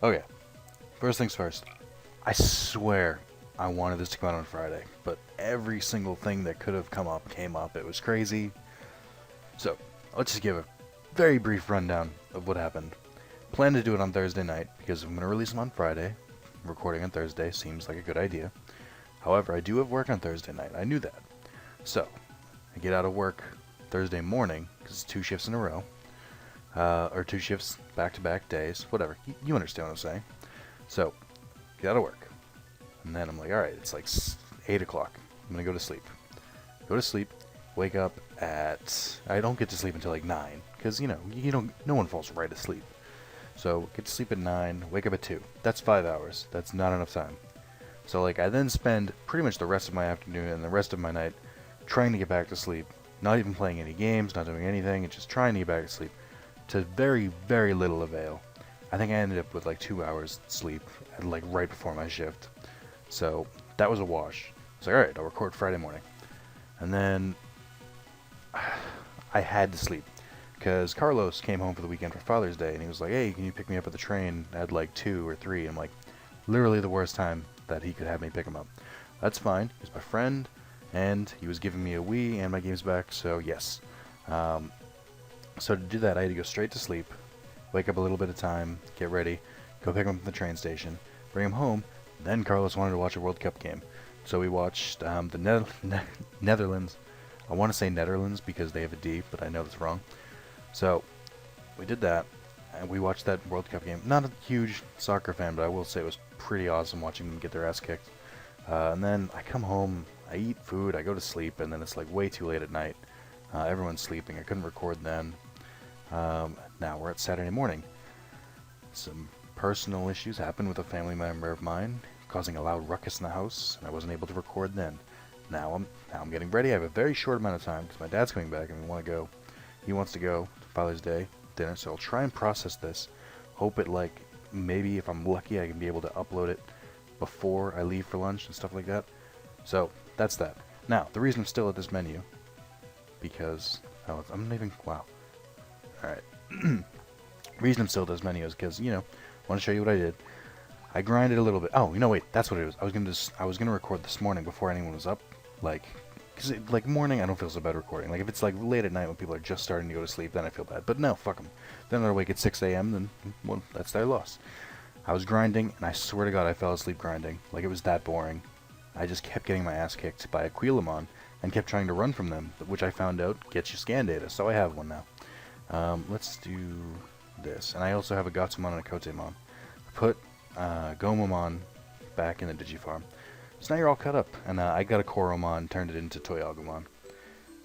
Okay, first things first. I swear I wanted this to come out on Friday, but every single thing that could have come up came up. It was crazy. So, let's just give a very brief rundown of what happened. Plan to do it on Thursday night because I'm going to release them on Friday. Recording on Thursday seems like a good idea. However, I do have work on Thursday night. I knew that. So, I get out of work Thursday morning because it's 2 shifts in a row. Or 2 shifts back-to-back days. Whatever. You understand what I'm saying. So, get out of work. And then I'm like, alright, it's like 8 o'clock. I'm going to go to sleep. Go to sleep. Wake up at... I don't get to sleep until like 9. Because, no one falls right asleep. So, get to sleep at 9. Wake up at 2. That's 5 hours. That's not enough time. So, like, I then spend pretty much the rest of my afternoon and the rest of my night trying to get back to sleep. Not even playing any games, not doing anything. It's just trying to get back to sleep. To very, very little avail. I think I ended up with like 2 hours sleep, like right before my shift. So that was a wash. I was like, alright, I'll record Friday morning. And then I had to sleep. Because Carlos came home for the weekend for Father's Day, and he was like, hey, can you pick me up at the train at like 2 or 3? I'm like, literally the worst time that he could have me pick him up. That's fine. He's my friend, and he was giving me a Wii and my games back, so yes. So to do that, I had to go straight to sleep, wake up a little bit of time, get ready, go pick him up at the train station, bring him home. Then Carlos wanted to watch a World Cup game. So we watched the Netherlands. I want to say Netherlands because they have a D, but I know that's wrong. So we did that, and we watched that World Cup game. Not a huge soccer fan, but I will say it was pretty awesome watching them get their ass kicked. And then I come home, I eat food, I go to sleep, and then it's like way too late at night. Everyone's sleeping. I couldn't record then. Now we're at Saturday morning. Some personal issues happened with a family member of mine, causing a loud ruckus in the house, and I wasn't able to record then. Now I'm getting ready. I have a very short amount of time because my dad's coming back and we want to go. He wants to go to Father's Day dinner, so I'll try and process this. Hope it maybe if I'm lucky I can be able to upload it before I leave for lunch and stuff like that. So that's that. Now the reason I'm still at this menu because I'm not even wow. Alright. Reason I'm still at this menu is because, want to show you what I did. I grinded a little bit. Oh, wait, that's what it was. I was gonna record this morning before anyone was up. Because morning, I don't feel so bad recording. Like, if it's late at night when people are just starting to go to sleep, then I feel bad. But no, fuck them. Then they're awake at 6 a.m., then, well, that's their loss. I was grinding, and I swear to God, I fell asleep grinding. Like, it was that boring. I just kept getting my ass kicked by Aquilamon, and kept trying to run from them, which I found out gets you scan data, so I have one now. Let's do this. And I also have a Gatsumon and a Kotemon. I put Gomamon back in the Digifarm. So now you're all cut up. And I got a Koromon, turned it into Toyagumon.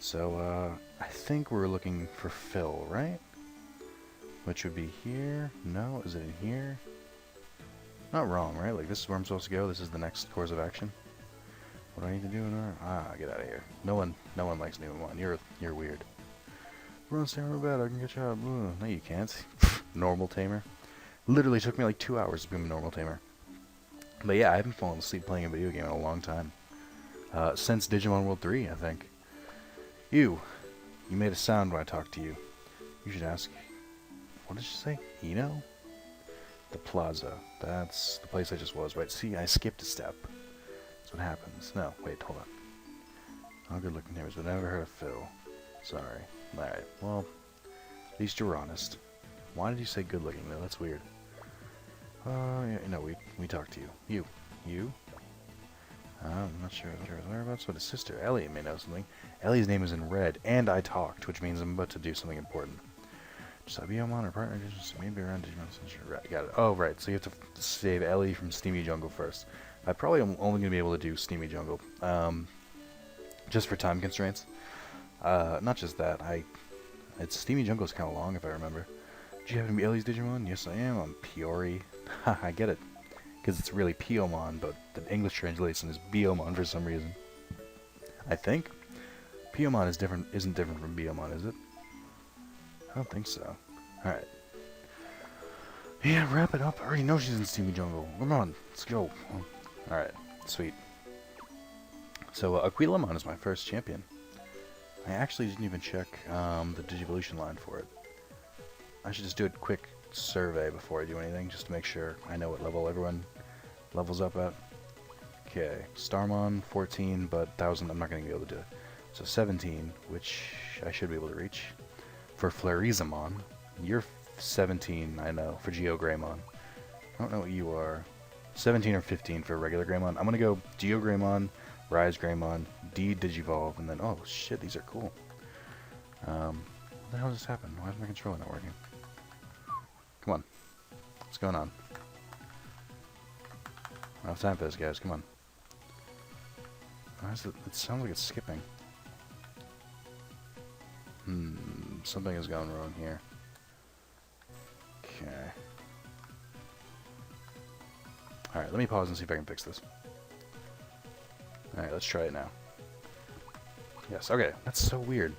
So I think we're looking for Phil, right? Which would be here. No, is it in here? Not wrong, right? Like, this is where I'm supposed to go. This is the next course of action. What do I need to do in order? Get out of here. No one likes Numamon. You're weird. Run, Tamer, bad. I can get you out. No, you can't. Normal Tamer. Literally took me like 2 hours to become a normal Tamer. But yeah, I haven't fallen asleep playing a video game in a long time. Since Digimon World 3, I think. You made a sound when I talked to you. You should ask. What did you say? Eno? The Plaza. That's the place I just was. Right, see, I skipped a step. That's what happens. No, wait, hold on. All good looking neighbors, but never heard of Phil. Sorry. Alright, well, at least you were honest. Why did you say good looking though? That's weird. Yeah, no, we talked to you. You? I'm not sure whereabouts, but his sister, Ellie, may know something. Ellie's name is in red, and I talked, which means I'm about to do something important. Just Biomon or partner, just maybe around Digimon. Right, got it. Oh, right, so you have to save Ellie from Steamy Jungle first. I probably am only going to be able to do Steamy Jungle, just for time constraints. Not just that, it's Steamy Jungle's kind of long, if I remember. Do you happen to be Ellie's Digimon? Yes, I am. I'm Piori. Ha, I get it. Because it's really Piomon, but the English translation is Biomon for some reason. I think. Piomon isn't different from Biomon, is it? I don't think so. Alright. Yeah, wrap it up. I already know she's in Steamy Jungle. Come on, let's go. Alright, sweet. So, Aquilamon is my first champion. I actually didn't even check the Digivolution line for it. I should just do it quick survey before I do anything, just to make sure I know what level everyone levels up at. Okay, Starmon 14, but 1000 I'm not going to be able to do it. So 17, which I should be able to reach. For Flarizamon, you're 17, I know, for Geogreymon. I don't know what you are. 17 or 15 for regular Greymon. I'm going to go Geogreymon, Rise Greymon, Digivolve, and then, oh shit, these are cool. What the hell just happened? Why is my controller not working? Come on. What's going on? I don't have time for this, guys. Come on. Why is it? It sounds like it's skipping. Something is going wrong here. Okay. Alright, let me pause and see if I can fix this. Alright, let's try it now. Yes, okay. That's so weird.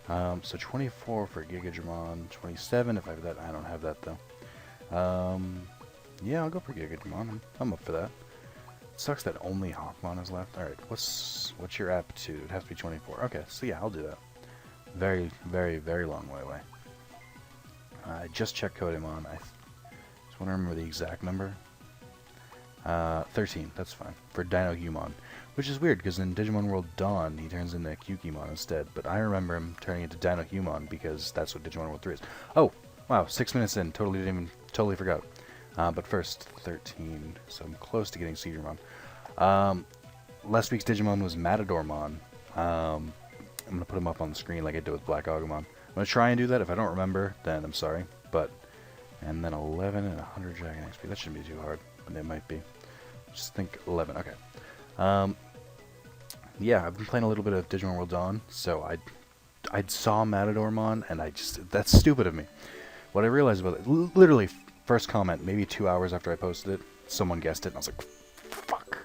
So 24 for Gigadramon, 27 if I have that. I don't have that though. Yeah, I'll go for Gigadramon. I'm up for that. It sucks that only Hawkmon is left. Alright, what's your aptitude? It has to be 24. Okay, so yeah, I'll do that. Very, very, very long way away. I just checked Codemon. I just want to remember the exact number. 13, that's fine. For Dinohumon. Which is weird, because in Digimon World Dawn, he turns into Kyukimon instead. But I remember him turning into Dinohumon, because that's what Digimon World 3 is. Oh! Wow, 6 minutes in. Totally forgot. But first, 13. So I'm close to getting Seedramon. Last week's Digimon was Matadormon. I'm going to put him up on the screen like I did with Black Agumon. I'm going to try and do that. If I don't remember, then I'm sorry. But, and then 11 and 100 Dragon XP. That shouldn't be too hard, but it might be. Just think 11. Okay. Yeah, I've been playing a little bit of Digimon World Dawn, so I saw Matadormon, and that's stupid of me. What I realized about it, literally, first comment, maybe 2 hours after I posted it, someone guessed it, and I was like, fuck.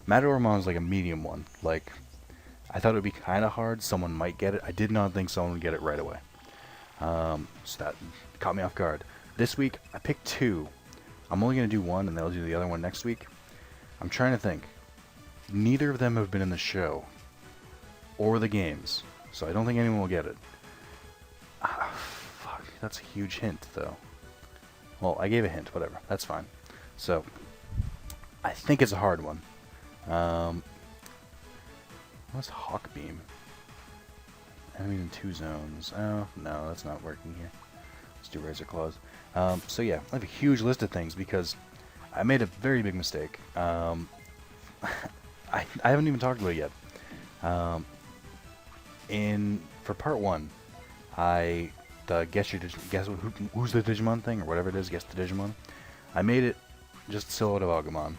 Matadormon is like a medium one. Like, I thought it would be kind of hard. Someone might get it. I did not think someone would get it right away. So that caught me off guard. This week, I picked 2. I'm only going to do 1, and then I'll do the other one next week. I'm trying to think. Neither of them have been in the show or the games, so I don't think anyone will get it. Fuck, that's a huge hint, though. Well, I gave a hint, whatever. That's fine. So, I think it's a hard one. What's Hawkbeam? Enemies in 2 zones. Oh, no, that's not working here. Let's do Razor Claws. So yeah, I have a huge list of things because I made a very big mistake. I haven't even talked about it yet. For part 1, guess who's the Digimon thing, or whatever it is, guess the Digimon. I made it just silhouette of Agumon,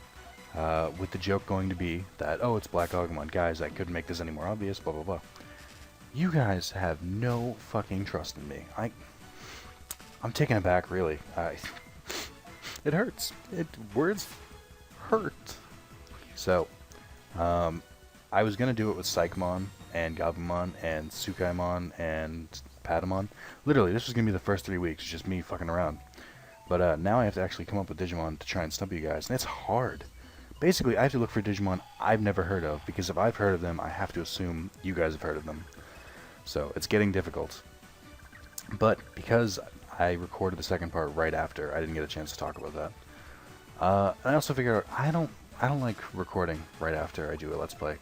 with the joke going to be that, oh, it's Black Agumon. Guys, I couldn't make this any more obvious, blah, blah, blah. You guys have no fucking trust in me. I'm taken aback, really. It hurts. Words hurt. So, I was gonna do it with Psychmon and Gabumon and Tsukaimon and Patamon. Literally, this was gonna be the first 3 weeks, just me fucking around. But now I have to actually come up with Digimon to try and stump you guys, and it's hard. Basically, I have to look for Digimon I've never heard of, because if I've heard of them, I have to assume you guys have heard of them. So, it's getting difficult. But, because I recorded the second part right after, I didn't get a chance to talk about that. And I also figured out, I don't like recording right after I do a Let's Play.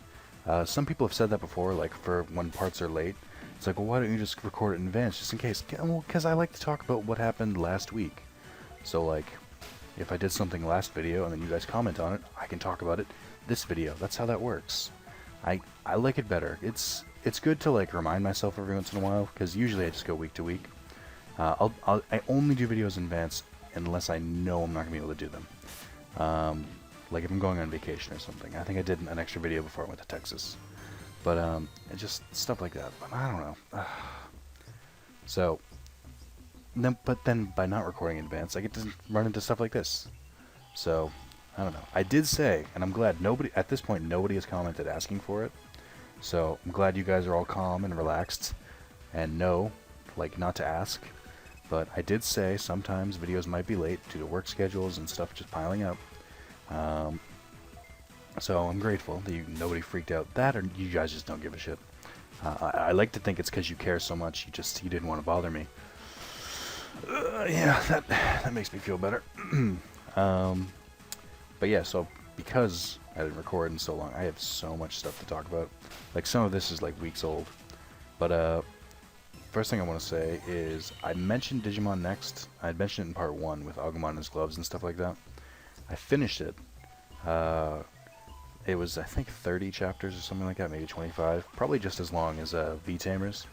Some people have said that before, like for when parts are late. It's like, well, why don't you just record it in advance, just in case? Well, because I like to talk about what happened last week. So, like, if I did something last video and then you guys comment on it, I can talk about it this video. That's how that works. I like it better. It's good to, like, remind myself every once in a while, because usually I just go week to week. I only do videos in advance unless I know I'm not going to be able to do them. Like if I'm going on vacation or something. I think I did an extra video before I went to Texas. But, just stuff like that. But I don't know. So, but then by not recording in advance, I get to run into stuff like this. So, I don't know. I did say, and I'm glad at this point, nobody has commented asking for it. So, I'm glad you guys are all calm and relaxed and know, like, not to ask. But I did say sometimes videos might be late due to work schedules and stuff just piling up. So I'm grateful that nobody freaked out that, or you guys just don't give a shit. I like to think it's because you care so much, you didn't want to bother me. Yeah, that makes me feel better. But yeah, so because I didn't record in so long, I have so much stuff to talk about. Like, some of this is like weeks old. But first thing I want to say is I mentioned Digimon Next. I had mentioned it in part 1 with Agumon and his gloves and stuff like that. I finished it. It was, I think, 30 chapters or something like that, maybe 25. Probably just as long as V-Tamers.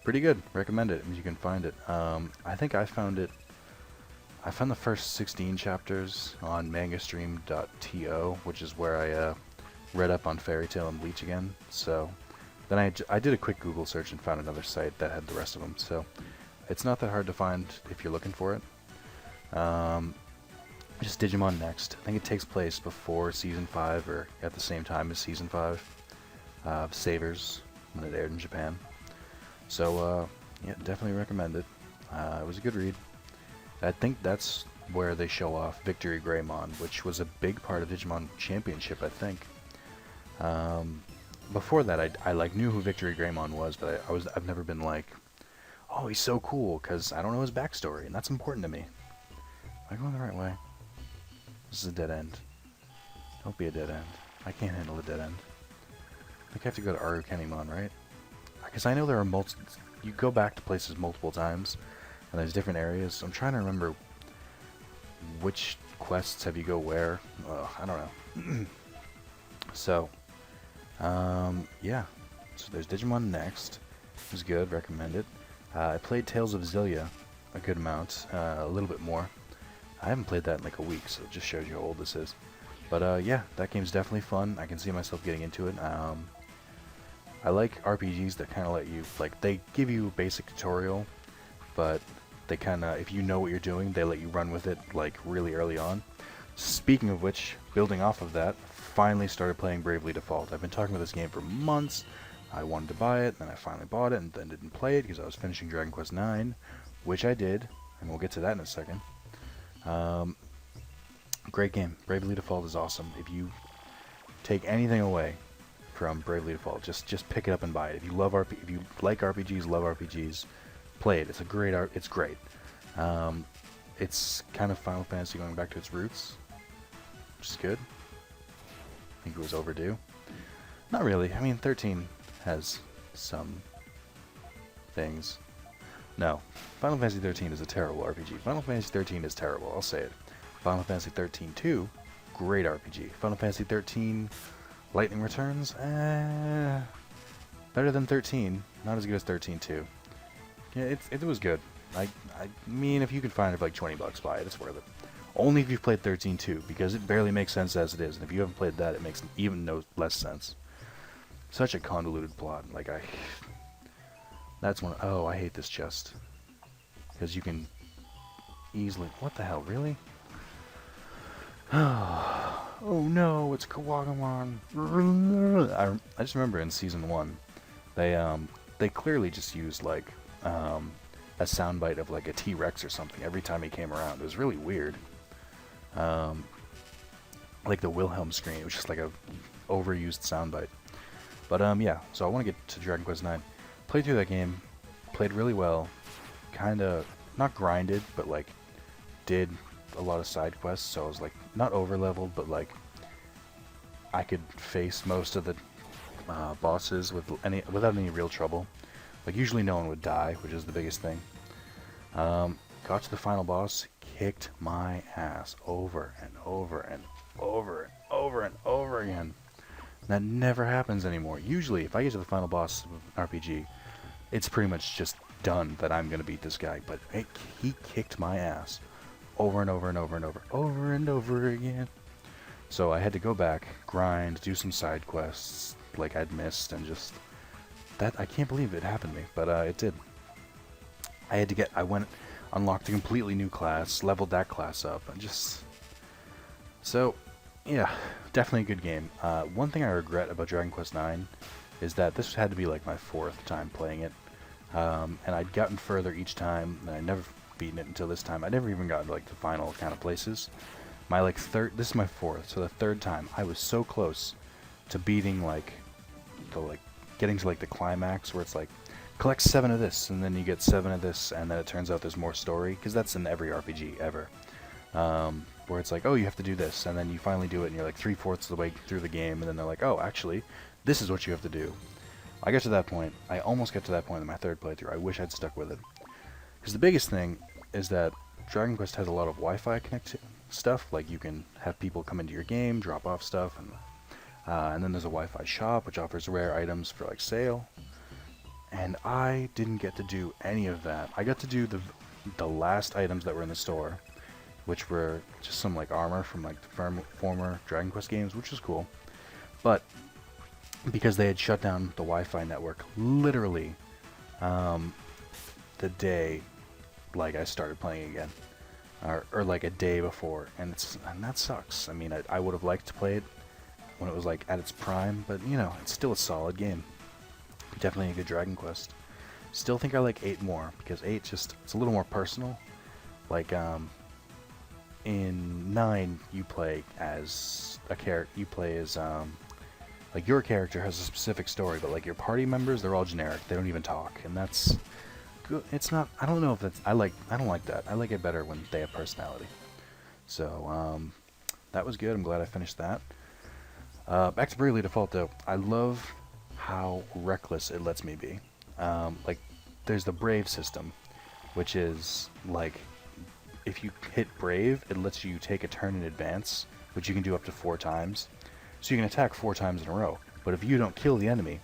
Pretty good. Recommend it if you can find it. I think I found the first 16 chapters on mangastream.to, which is where I read up on Fairy Tail and Bleach again. So then I did a quick Google search and found another site that had the rest of them. So it's not that hard to find if you're looking for it. Just Digimon Next. I think it takes place before Season 5 or at the same time as Season 5 of Savers when it aired in Japan. So, yeah, definitely recommend it. It was a good read. I think that's where they show off Victory Greymon, which was a big part of Digimon Championship, I think. Before that, I like knew who Victory Greymon was, but I've never been like, oh, he's so cool, because I don't know his backstory, and that's important to me. Am I going the right way? This is a dead end. Don't be a dead end. I can't handle a dead end. I think I have to go to Arukenimon, right? Because I know there are you go back to places multiple times, and there's different areas. So I'm trying to remember which quests have you go where. I don't know. So, yeah. So there's Digimon Next. It was good. Recommend it. I played Tales of Xillia a good amount, a little bit more. I haven't played that in like a week, so it just shows you how old this is. But yeah, that game's definitely fun. I can see myself getting into it. I like RPGs that kind of let you, like, they give you a basic tutorial, but they kind of, if you know what you're doing, they let you run with it, like, really early on. Speaking of which, building off of that, finally started playing Bravely Default. I've been talking about this game for months. I wanted to buy it, then I finally bought it, and then didn't play it because I was finishing Dragon Quest IX, which I did, and we'll get to that in a second. Great game. Bravely Default is awesome. If you take anything away from Bravely Default, just pick it up and buy it. If you love if you like RPGs, love RPGs, play it. It's a great it's great. It's kind of Final Fantasy going back to its roots, which is good. I think it was overdue. Not really. I mean, 13 has some things. No, Final Fantasy 13 is a terrible RPG. Final Fantasy 13 is terrible, I'll say it. Final Fantasy 13-2, great RPG. Final Fantasy 13 Lightning Returns, better than 13, not as good as 13-2. Yeah, it was good. I mean, if you can find it for like $20, buy it, it's worth it. Only if you've played 13-2, because it barely makes sense as it is, and if you haven't played that, it makes even no less sense. Such a convoluted plot, like that's one. Oh, I hate this chest. Because you can easily... What the hell, really? Oh no, it's Kawagamon. I just remember in Season 1, they clearly just used, like, a soundbite of, like, a T-Rex or something every time he came around. It was really weird. Like the Wilhelm scream, it was just like a overused soundbite. But, yeah, so I want to get to Dragon Quest IX. Played through that game, played really well, kinda, not grinded, but like, did a lot of side quests, so I was like, not over-leveled, but like, I could face most of the bosses without any real trouble. Like, usually no one would die, which is the biggest thing. Got to the final boss, kicked my ass over and over and over and over and over again. That never happens anymore. Usually, if I get to the final boss of an RPG, it's pretty much just done that I'm going to beat this guy. But he kicked my ass over and over and over and over and over again. So I had to go back, grind, do some side quests like I'd missed, and just... I can't believe it happened to me, but it did. I went, unlocked a completely new class, leveled that class up, and just... So... Yeah, definitely a good game. One thing I regret about Dragon Quest IX is that this had to be like my 4th time playing it. And I'd gotten further each time, and I'd never beaten it until this time. I never even got to like the final kind of places. My like this is my 4th, so the 3rd time, I was so close to beating like, getting to like the climax where it's like, collect 7 of this, and then you get 7 of this, and then it turns out there's more story, because that's in every RPG ever. Where it's like, oh, you have to do this, and then you finally do it, and you're like 3/4 of the way through the game, and then they're like, oh, actually, this is what you have to do. I got to that point. I almost got to that point in my 3rd playthrough. I wish I'd stuck with it. Because the biggest thing is that Dragon Quest has a lot of Wi-Fi connected stuff, like you can have people come into your game, drop off stuff, and then there's a Wi-Fi shop, which offers rare items for like sale. And I didn't get to do any of that. I got to do the last items that were in the store, which were just some like armor from like the former Dragon Quest games, which was cool. But because they had shut down the Wi-Fi network literally the day like I started playing again, or like a day before, and that sucks. I mean, I would have liked to play it when it was like at its prime, but you know, it's still a solid game. Definitely a good Dragon Quest. Still think I like 8 more, because 8 just, it's a little more personal. Like, in 9, you play as a character, like your character has a specific story, but like your party members, they're all generic. They don't even talk, and that's good. It's not, I don't know if that's, I don't like that. I like it better when they have personality. So, that was good. I'm glad I finished that. Back to Bravely Default though. I love how reckless it lets me be. Like, there's the Brave system, which is like, if you hit Brave, it lets you take a turn in advance, which you can do up to 4 times. So you can attack 4 times in a row. But if you don't kill the enemy,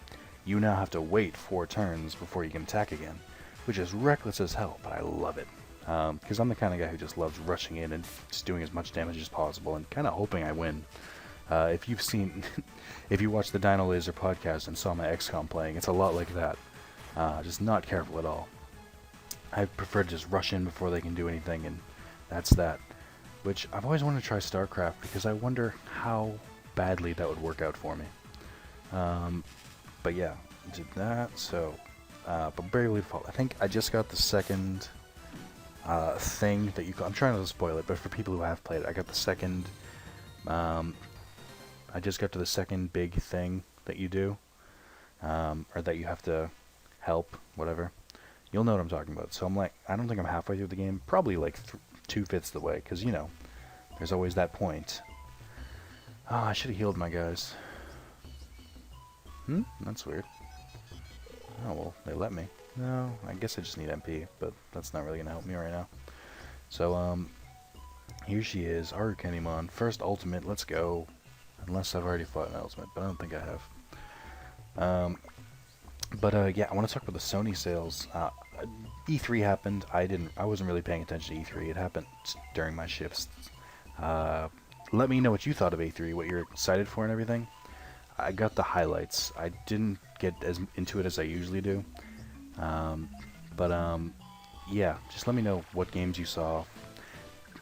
you now have to wait 4 turns before you can attack again, which is reckless as hell, but I love it. Because I'm the kind of guy who just loves rushing in and just doing as much damage as possible and kind of hoping I win. If you've seen, if you watched the Dino Laser podcast and saw my XCOM playing, it's a lot like that. Just not careful at all. I prefer to just rush in before they can do anything, and that's that. Which, I've always wanted to try StarCraft, because I wonder how badly that would work out for me. But yeah, did that, so, but Bravely Default, I think I just got the second, thing that you, I'm trying not to spoil it, but for people who have played it, I got the second, I just got to the second big thing that you do, or that you have to help, whatever. You'll know what I'm talking about. So I'm like, I don't think I'm halfway through the game, probably like 2/5 of the way, because, you know, there's always that point. Oh, I should have healed my guys. That's weird. Oh, well, they let me. No, I guess I just need MP, but that's not really going to help me right now. So, here she is, Arukenimon. First ultimate, let's go. Unless I've already fought an ultimate, but I don't think I have. Yeah, I want to talk about the Sony sales. E3 happened. I wasn't really paying attention to E3. It happened during my shifts. Let me know what you thought of E3, what you're excited for and everything. I got the highlights. I didn't get as into it as I usually do. Yeah, just let me know what games you saw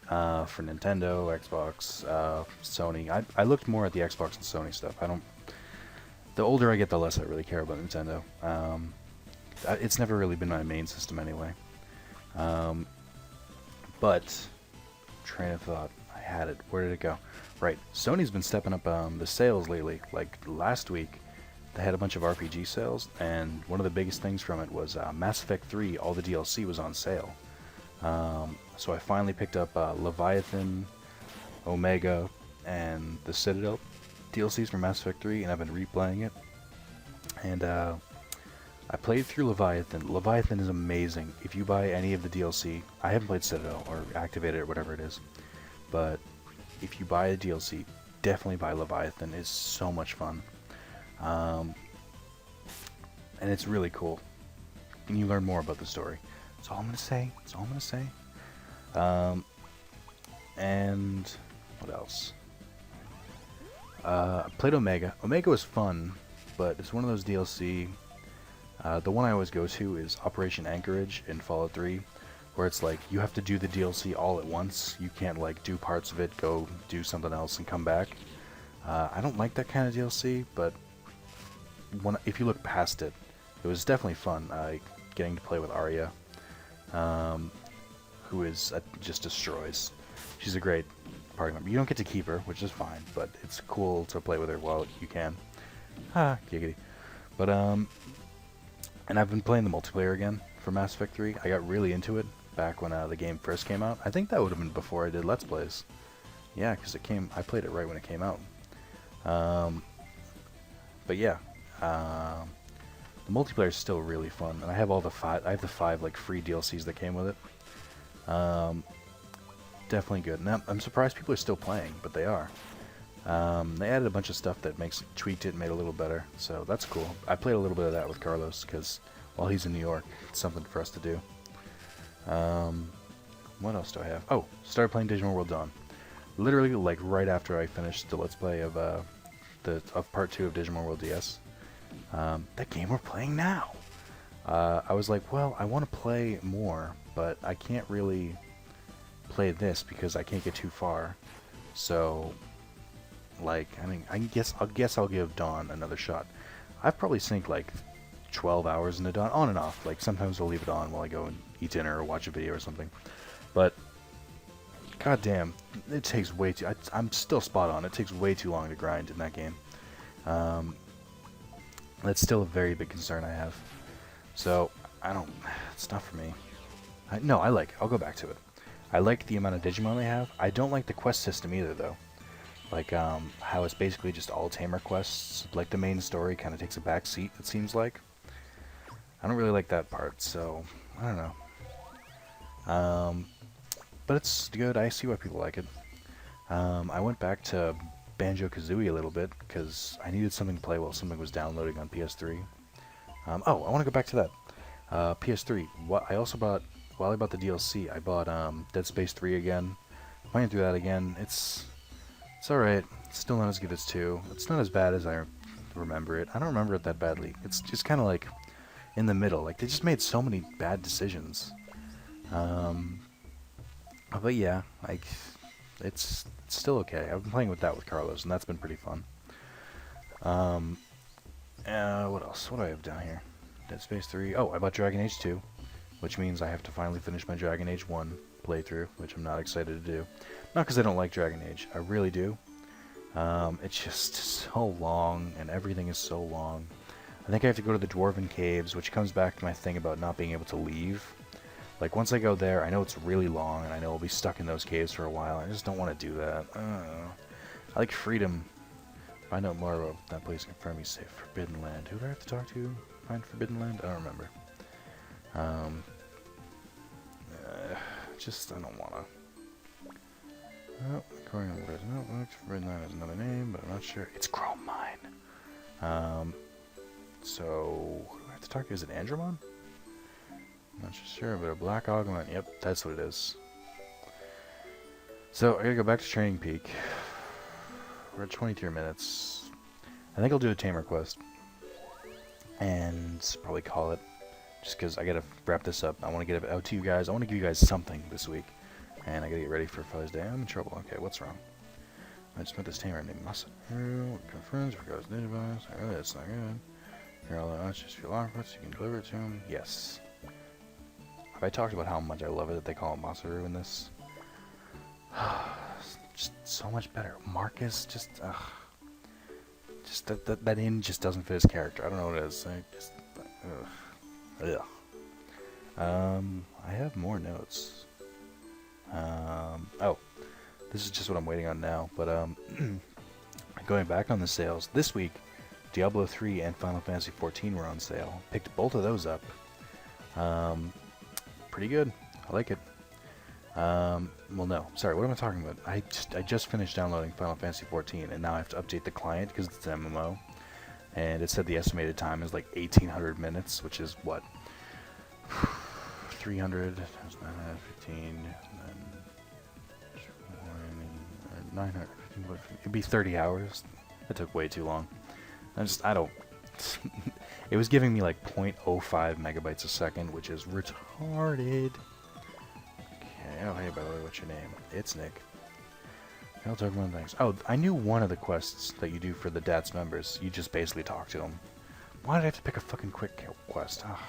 for Nintendo, Xbox, Sony. I looked more at the Xbox and Sony stuff. The older I get, the less I really care about Nintendo. It's never really been my main system anyway. But, train of thought, I had it. Where did it go? Right, Sony's been stepping up the sales lately. Like, last week, they had a bunch of RPG sales, and one of the biggest things from it was Mass Effect 3, all the DLC was on sale. So I finally picked up Leviathan, Omega, and the Citadel DLCs for Mass Effect 3, and I've been replaying it. And I played through Leviathan. Leviathan is amazing. If you buy any of the DLC, I haven't played Citadel or activated it or whatever it is, but if you buy a DLC, definitely buy Leviathan. It's so much fun. And it's really cool. And you learn more about the story. That's all I'm going to say. That's all I'm going to say. And what else? I played Omega. Omega was fun, but it's one of those DLC. The one I always go to is Operation Anchorage in Fallout 3, where it's like you have to do the DLC all at once. You can't like do parts of it, go do something else, and come back. I don't like that kind of DLC, but if you look past it, it was definitely fun. Getting to play with Arya, who is just destroys. She's a great party member. You don't get to keep her, which is fine, but it's cool to play with her while you can. Giggity. But And I've been playing the multiplayer again for Mass Effect 3. I got really into it back when the game first came out. I think that would have been before I did Let's Plays. Yeah, because I played it right when it came out. But yeah, the multiplayer is still really fun, and I have all the five like free DLCs that came with it. Definitely good. Now I'm surprised people are still playing, but they are. They added a bunch of stuff that tweaked it and made it a little better, so that's cool. I played a little bit of that with Carlos, because while he's in New York, it's something for us to do. What else do I have? Oh, started playing Digimon World Dawn. Literally, like, right after I finished the Let's Play of Part 2 of Digimon World DS. That game we're playing now! I was like, well, I want to play more, but I can't really play this because I can't get too far. So, like, I mean, I guess I'll give Dawn another shot. I've probably synced like 12 hours into Dawn, on and off. Like, sometimes I'll leave it on while I go and eat dinner or watch a video or something. But, goddamn, it takes way too... I'm still spot on. It takes way too long to grind in that game. That's still a very big concern I have. So, it's not for me. No, I like it. I'll go back to it. I like the amount of Digimon they have. I don't like the quest system either, though. Like, how it's basically just all tamer quests. Like, the main story kind of takes a back seat, it seems like. I don't really like that part, so, I don't know. But it's good. I see why people like it. I went back to Banjo-Kazooie a little bit, because I needed something to play while something was downloading on PS3. Oh, I want to go back to that. PS3. I also bought, while I bought the DLC, I bought Dead Space 3 again. Playing through that again. It's alright. It's still not as good as 2. It's not as bad as I remember it. I don't remember it that badly. It's just kind of like in the middle. Like, they just made so many bad decisions. But yeah, like, it's still okay. I've been playing with that with Carlos, and that's been pretty fun. What else? What do I have down here? Dead Space 3. Oh, I bought Dragon Age 2, which means I have to finally finish my Dragon Age 1 playthrough, which I'm not excited to do. Not because I don't like Dragon Age. I really do. It's just so long, and everything is so long. I think I have to go to the Dwarven Caves, which comes back to my thing about not being able to leave. Like, once I go there, I know it's really long, and I know I'll be stuck in those caves for a while. I just don't want to do that. I like freedom. Find out more about that place. Confirm he's safe. Forbidden Land. Who do I have to talk to? Find Forbidden Land? I don't remember. I don't want to. Oh, according to the person, no, Forbidden Land has another name, but I'm not sure. It's Chrome Mine. So, who do I have to talk to? Is it Andromon? I'm not sure, but a Black Augment. Yep, that's what it is. So, I gotta go back to Training Peak. We're at 22 minutes. I think I'll do a Tamer quest. And probably call it. Just because I gotta wrap this up. I want to get it out to you guys. I want to give you guys something this week. And I gotta get ready for Father's Day. I'm in trouble. Okay, what's wrong? I just met this tamer named Masaru. Confirms regards the device. Really, that's not good. Here, all the just feel awkward, so you can deliver it to him. Yes. Have I talked about how much I love it that they call him Masaru in this? Just so much better. Marcus, just that in just doesn't fit his character. I don't know what it is. I have more notes. Oh, this is just what I'm waiting on now. But going back on the sales this week, Diablo 3 and Final Fantasy 14 were on sale. Picked both of those up. Pretty good. I like it. Well, no. Sorry, what am I talking about? I just finished downloading Final Fantasy 14, and now I have to update the client because it's an MMO. And it said the estimated time is like 1,800 minutes, which is what? 300 times 915, and 915. It'd be 30 hours. That took way too long. I don't. It was giving me like 0.05 megabytes a second, which is retarded. Okay, oh hey, by the way, what's your name? It's Nick. I'll talk about things. Oh, I knew one of the quests that you do for the DATS members. You just basically talk to them. Why did I have to pick a fucking quick quest? Oh,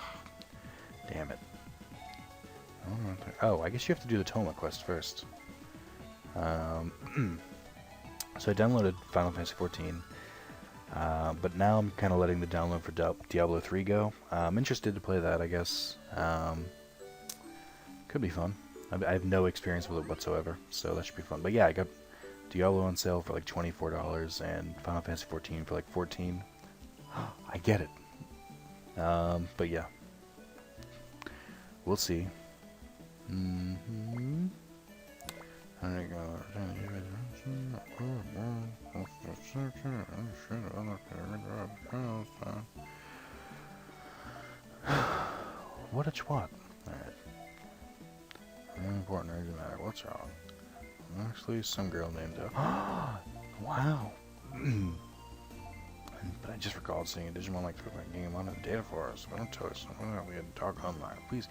damn it. Oh, I guess you have to do the Toma quest first. So I downloaded Final Fantasy 14. But now I'm kind of letting the download for Diablo 3 go. I'm interested to play that, I guess. Could be fun. I have no experience with it whatsoever, so that should be fun. But yeah, I got Diablo on sale for like $24 and Final Fantasy 14 for like $14. I get it. But yeah, we'll see. What a twat. Alright. Really important urgent matter. What's wrong? Actually, some girl named wow. But I just recalled seeing a Digimon like game on the data for us. But don't tell us. We had to talk online. Please.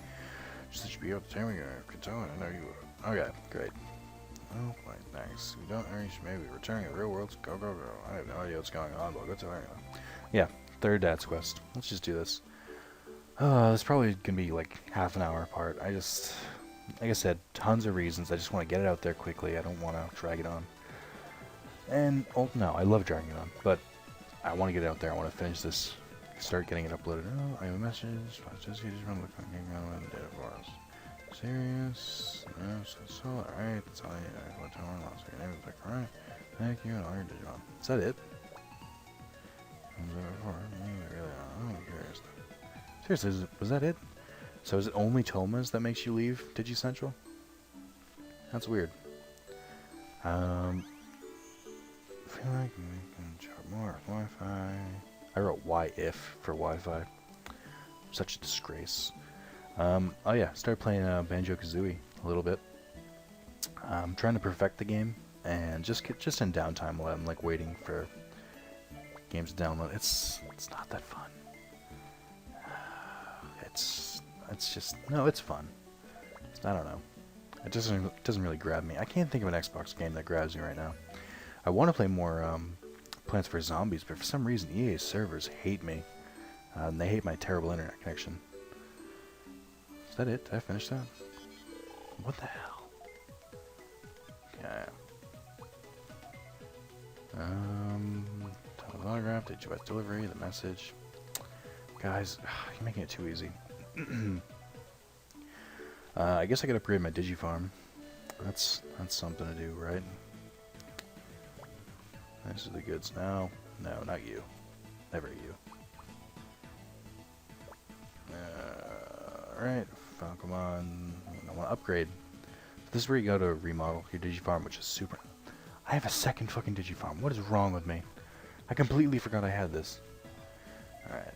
Just that you be able to tell me. I could tell I know you would. Okay, great. Oh, boy, thanks. We don't earn maybe returning to the real world. Go, go, go. I have no idea what's going on, but I'll go tell her anyway. Yeah, third dad's quest. Let's just do this. It's probably gonna be like half an hour apart. Like I said, tons of reasons. I just want to get it out there quickly. I don't want to drag it on. And, oh, no, I love dragging it on, but I want to get it out there. I want to finish this, start getting it uploaded. Oh, I have a message. Just run the game on the data for us. Serious? No, so alright, that's all I need. What time on last week? Your name is like, alright. Thank you, and all your Digimon. Is that it? I'm curious. Seriously, was that it? So is it only Toma's that makes you leave DigiCentral? That's weird. I feel like we can chop more Wi-Fi. I wrote why if for Wi-Fi. Such a disgrace. Oh yeah, started playing Banjo-Kazooie a little bit. I'm trying to perfect the game, and just in downtime while I'm like waiting for games to download. It's not that fun. It's just no, it's fun. I don't know. It doesn't really grab me. I can't think of an Xbox game that grabs me right now. I want to play more Plants vs Zombies, but for some reason EA's servers hate me. And they hate my terrible internet connection. Is that it? Did I finish that? What the hell? Okay. Autograph, Digibus delivery, the message. Guys, you're making it too easy. I guess I could upgrade my Digifarm. That's something to do, right? This is the goods now. No, not you. Never you. Alright, Falcomon. I want to upgrade. This is where you go to remodel your Digifarm, which is super. I have a second fucking Digifarm. What is wrong with me? I completely forgot I had this. Alright,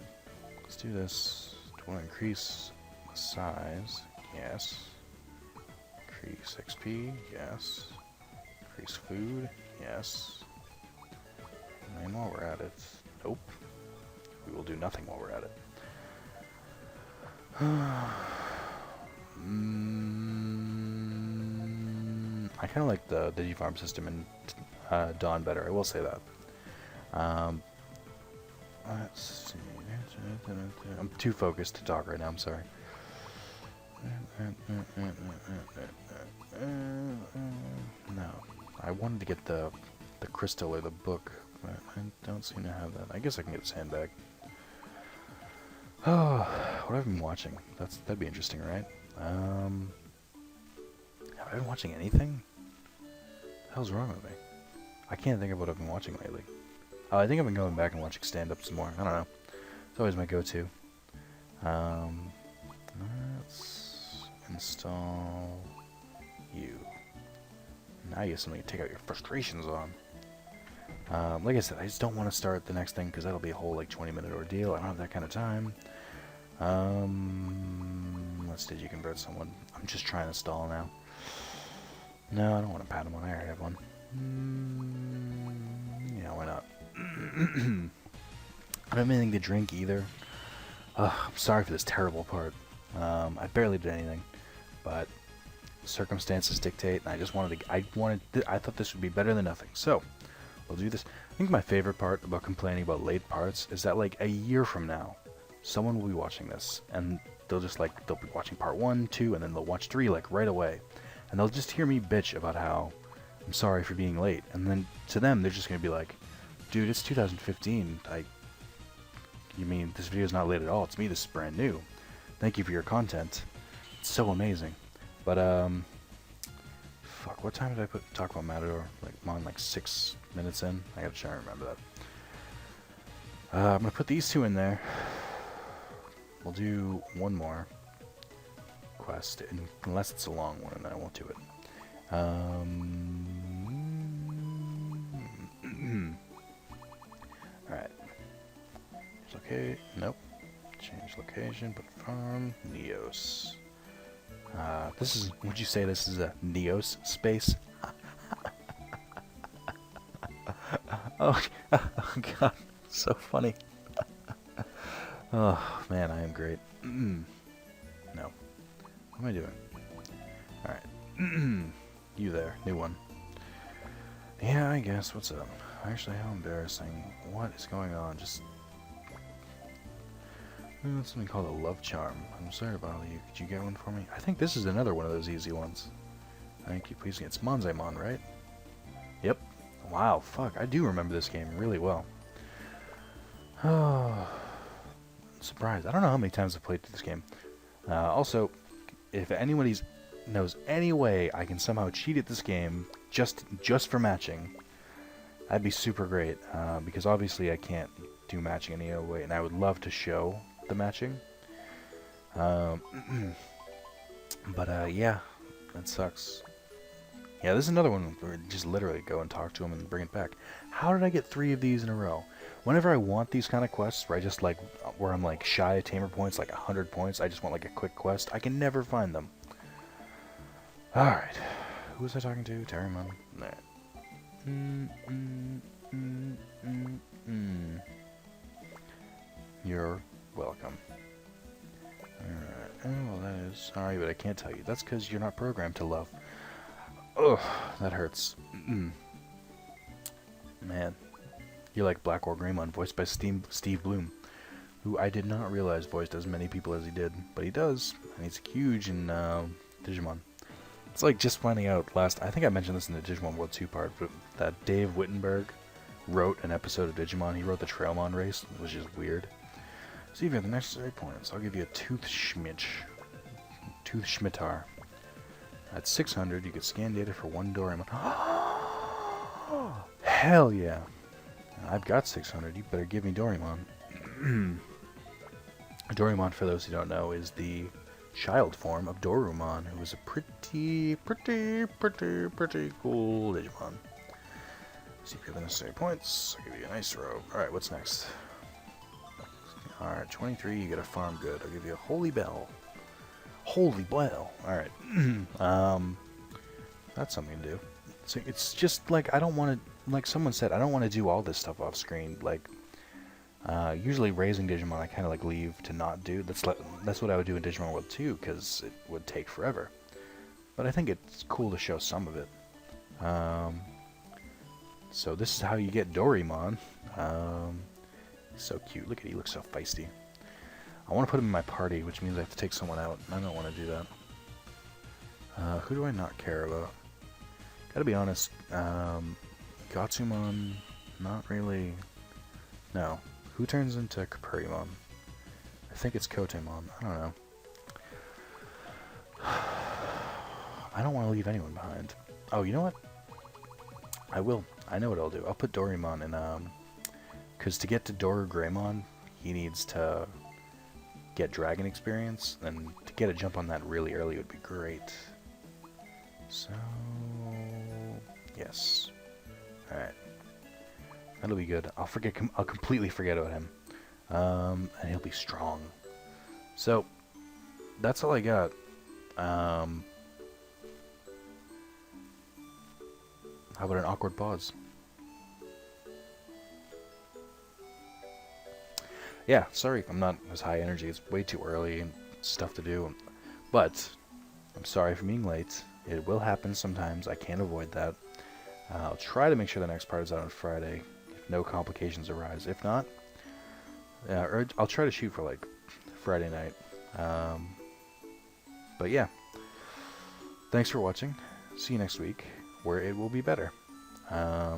let's do this. Do I want to increase the size? Yes. Increase XP? Yes. Increase food? Yes. And while we're at it, nope. We will do nothing while we're at it. I kind of like the Digifarm system in Dawn better, I will say that. Let's see. I'm too focused to talk right now, I'm sorry. No. I wanted to get the crystal or the book, but I don't seem to have that. I guess I can get a sandbag. Oh, what have I been watching? That'd be interesting, right? Have I been watching anything? What the hell's wrong with me? I can't think of what I've been watching lately. Oh, I think I've been going back and watching stand-ups more. I don't know. It's always my go-to. Let's install you. Now you have something to take out your frustrations on. Like I said, I just don't want to start the next thing because that'll be a whole like 20-minute ordeal. I don't have that kind of time. Let's Digiconvert someone. I'm just trying to stall now. No, I don't want to pat him on. I already have one. Yeah, why not? I don't have anything to drink either. I'm sorry for this terrible part. I barely did anything, but circumstances dictate, and I just wanted to. I thought this would be better than nothing. So we'll do this. I think my favorite part about complaining about late parts is that like a year from now, someone will be watching this, and they'll be watching part 1, 2, and then they'll watch 3 like right away, and they'll just hear me bitch about how I'm sorry for being late, and then to them they're just gonna be like, Dude, it's 2015. You mean this video is not late at all? It's me. This is brand new. Thank you for your content. It's so amazing. But fuck. What time did I talk about Matador? Like, I'm on like 6 minutes in. I gotta try and remember that. I'm gonna put these two in there. We'll do one more quest, unless it's a long one, and then I won't do it. Alright. Okay, nope. Change location, but farm, Neos. This is, would you say this is a Neos space? Oh, oh god, so funny. Oh man, I am great. No. What am I doing? Alright. You there, new one. Yeah, I guess, what's up? Actually, how embarrassing. What is going on? Just... It's something called a love charm. I'm sorry to bother you. Could you get one for me? I think this is another one of those easy ones. Thank you, please. It's Monzaemon, right? Yep. Wow, fuck. I do remember this game really well. Oh, I'm surprised. I don't know how many times I've played through this game. Also, if anyone knows any way I can somehow cheat at this game just for matching, that'd be super great. Because obviously I can't do matching any other way, and I would love to show the matching. But yeah, that sucks. Yeah, this is another one where just literally go and talk to him and bring it back. How did I get 3 of these in a row? Whenever I want these kind of quests, where where I'm like shy of tamer points, like 100 points, I just want like a quick quest, I can never find them. Alright. Who was I talking to? Terrymon? Nah. You're welcome. Alright. Oh, well, that is... Sorry, but I can't tell you. That's because you're not programmed to love. Ugh, that hurts. Man. You're like Black War Greymon, voiced by Steve Bloom, who I did not realize voiced as many people as he did, but he does, and he's huge in Digimon. It's like just finding out I think I mentioned this in the Digimon World 2 part, but that Dave Wittenberg wrote an episode of Digimon. He wrote the Trailmon race, which is weird. See if you have the necessary points. I'll give you a Tooth Schmittar. At 600, you get scan data for 1 Doraemon. Hell yeah! I've got 600. You better give me Doraemon. Doraemon, for those who don't know, is the child form of Dorumon, who is a pretty cool Digimon. See if you have the necessary points. I'll give you a nice robe. Alright, what's next? Alright, 23, you get a farm good. I'll give you a Holy Bell. Holy Bell! Alright. That's something to do. So it's just like, I don't want to, like someone said, I don't want to do all this stuff off screen. Like, usually raising Digimon I kind of like leave to not do. That's what I would do in Digimon World 2, because it would take forever. But I think it's cool to show some of it. So this is how you get Doraemon. He's so cute. Look at he looks so feisty. I want to put him in my party, which means I have to take someone out. I don't want to do that. Who do I not care about? Gotta be honest. Gatsumon, not really. No. Who turns into Kapurimon? I think it's Kotemon. I don't know. I don't want to leave anyone behind. Oh, you know what? I will. I know what I'll do. I'll put Doraemon in, because to get to Doru Greymon, he needs to get Dragon experience, and to get a jump on that really early would be great. So, yes. Alright. That'll be good. I'll completely forget about him. And he'll be strong. So, that's all I got. How about an awkward pause? Yeah, sorry I'm not as high energy. It's way too early and stuff to do. But, I'm sorry for being late. It will happen sometimes. I can't avoid that. I'll try to make sure the next part is out on Friday, if no complications arise. If not, or I'll try to shoot for like Friday night. But yeah, thanks for watching. See you next week, where it will be better. Yeah.